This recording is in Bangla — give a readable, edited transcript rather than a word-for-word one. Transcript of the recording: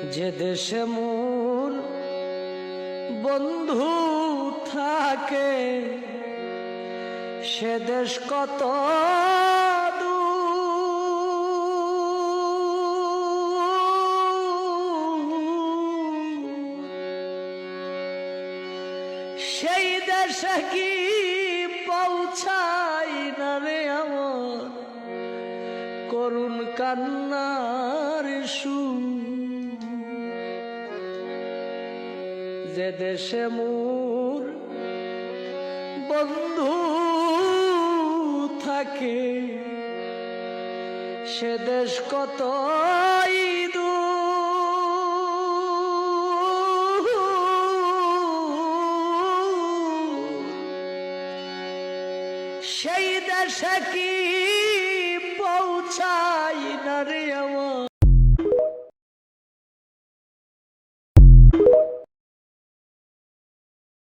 যে দেশে মোর বন্ধু থাকে সে দেশ কত সেই দেশে কি পৌঁছাই না রে আমার করুণ কান্নার সুর। যে দেশে মোর বন্ধু থাকে সে দেশ কত সেই দেশে কি পৌঁছা